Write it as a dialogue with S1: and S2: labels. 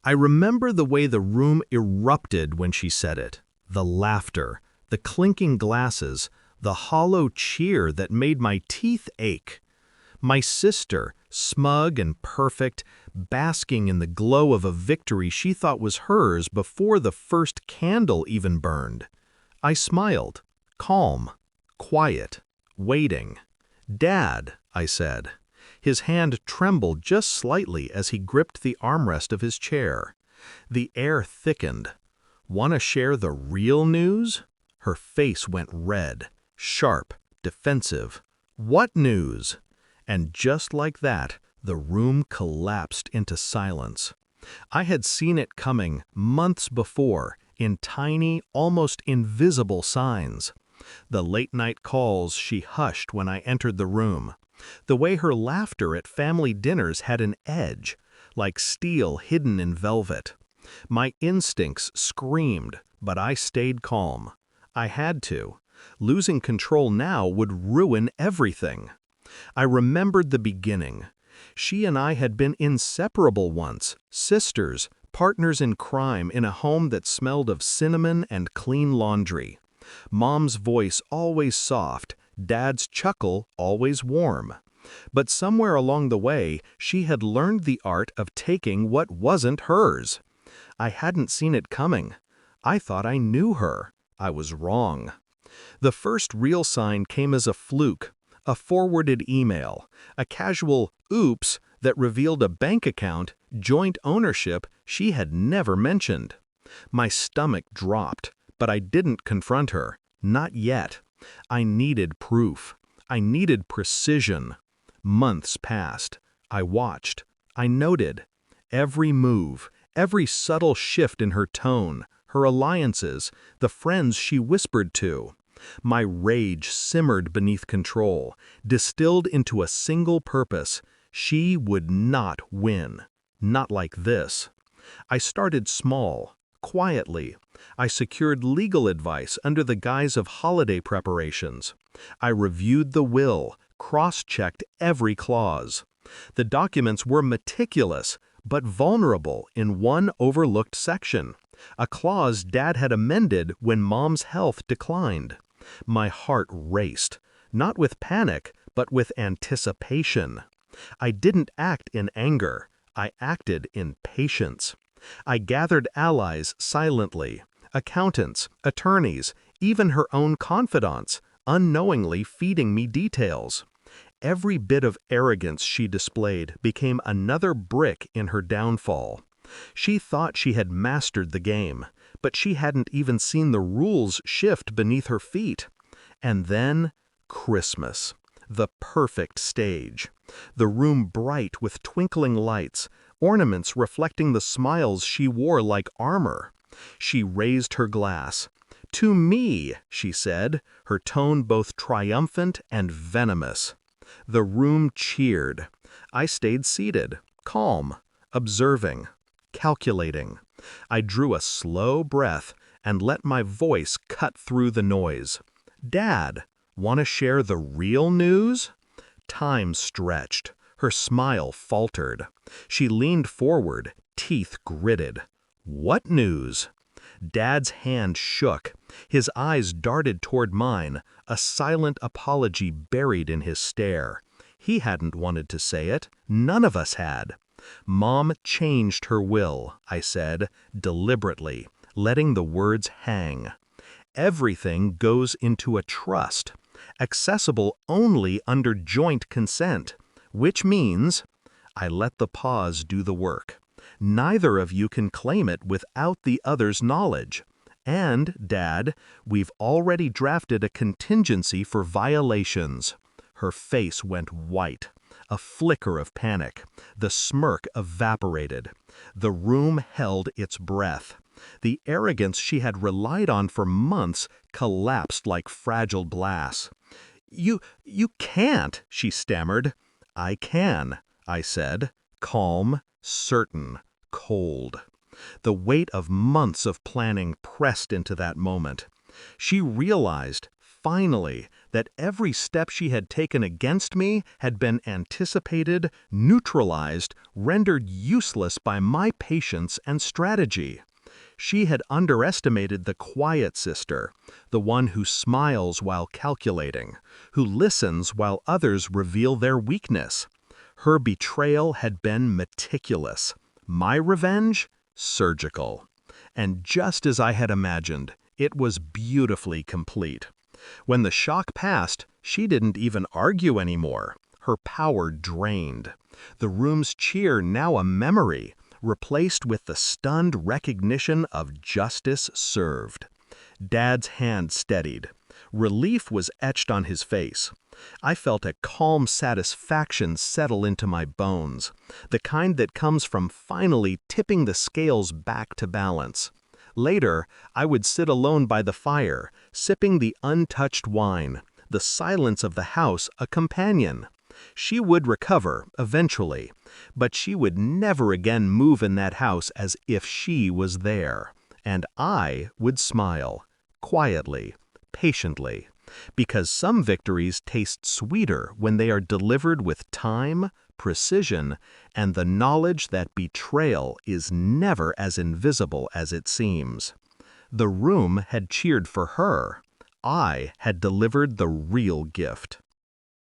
S1: I remember the way the room erupted when she said it. The laughter, the clinking glasses, the hollow cheer that made my teeth ache. My sister, smug and perfect, basking in the glow of a victory she thought was hers before the first candle even burned. I smiled, calm, quiet, waiting. "Dad," I said. His hand trembled just slightly as he gripped the armrest of his chair. The air thickened. "Want to share the real news?" Her face went red, sharp, defensive. "What news?" And just like that, the room collapsed into silence. I had seen it coming months before, in tiny, almost invisible signs. The late-night calls she hushed when I entered the room. The way her laughter at family dinners had an edge, like steel hidden in velvet. My instincts screamed, but I stayed calm. I had to. Losing control now would ruin everything. I remembered the beginning. She and I had been inseparable once, sisters, partners in crime in a home that smelled of cinnamon and clean laundry. Mom's voice always soft, Dad's chuckle always warm. But somewhere along the way, she had learned the art of taking what wasn't hers. I hadn't seen it coming. I thought I knew her. I was wrong. The first real sign came as a fluke, a forwarded email, a casual oops that revealed a bank account, joint ownership she had never mentioned. My stomach dropped, but I didn't confront her. Not yet. I needed proof. I needed precision. Months passed. I watched. I noted. Every move, every subtle shift in her tone, her alliances, the friends she whispered to. My rage simmered beneath control, distilled into a single purpose. She would not win. Not like this. I started small, quietly. I secured legal advice under the guise of holiday preparations. I reviewed the will, cross-checked every clause. The documents were meticulous, but vulnerable in one overlooked section, a clause Dad had amended when Mom's health declined. My heart raced, not with panic, but with anticipation. I didn't act in anger. I acted in patience. I gathered allies silently, accountants, attorneys, even her own confidants, unknowingly feeding me details. Every bit of arrogance she displayed became another brick in her downfall. She thought she had mastered the game, but she hadn't even seen the rules shift beneath her feet. And then, Christmas. The perfect stage. The room bright with twinkling lights, ornaments reflecting the smiles she wore like armor. She raised her glass. "To me," she said, her tone both triumphant and venomous. The room cheered. I stayed seated, calm, observing, calculating. I drew a slow breath and let my voice cut through the noise. "Dad, want to share the real news?" Time stretched. Her smile faltered. She leaned forward, teeth gritted. "What news?" Dad's hand shook. His eyes darted toward mine, a silent apology buried in his stare. He hadn't wanted to say it. None of us had. "Mom changed her will," I said, deliberately, letting the words hang. "Everything goes into a trust, accessible only under joint consent, which means—" I let the pause do the work. "Neither of you can claim it without the other's knowledge. And, Dad, we've already drafted a contingency for violations." Her face went white. A flicker of panic. The smirk evaporated. The room held its breath. The arrogance she had relied on for months collapsed like fragile glass. You can't," she stammered. "I can," I said, calm, certain, cold. The weight of months of planning pressed into that moment. She realized, finally, that every step she had taken against me had been anticipated, neutralized, rendered useless by my patience and strategy. She had underestimated the quiet sister, the one who smiles while calculating, who listens while others reveal their weakness. Her betrayal had been meticulous. My revenge? Surgical. And just as I had imagined, it was beautifully complete. When the shock passed, she didn't even argue anymore. Her power drained. The room's cheer now a memory, replaced with the stunned recognition of justice served. Dad's hand steadied. Relief was etched on his face. I felt a calm satisfaction settle into my bones, the kind that comes from finally tipping the scales back to balance. Later, I would sit alone by the fire, sipping the untouched wine, the silence of the house a companion. She would recover, eventually, but she would never again move in that house as if she was there. And I would smile, quietly, patiently, because some victories taste sweeter when they are delivered with time, precision, and the knowledge that betrayal is never as invisible as it seems. The room had cheered for her. I had delivered the real gift.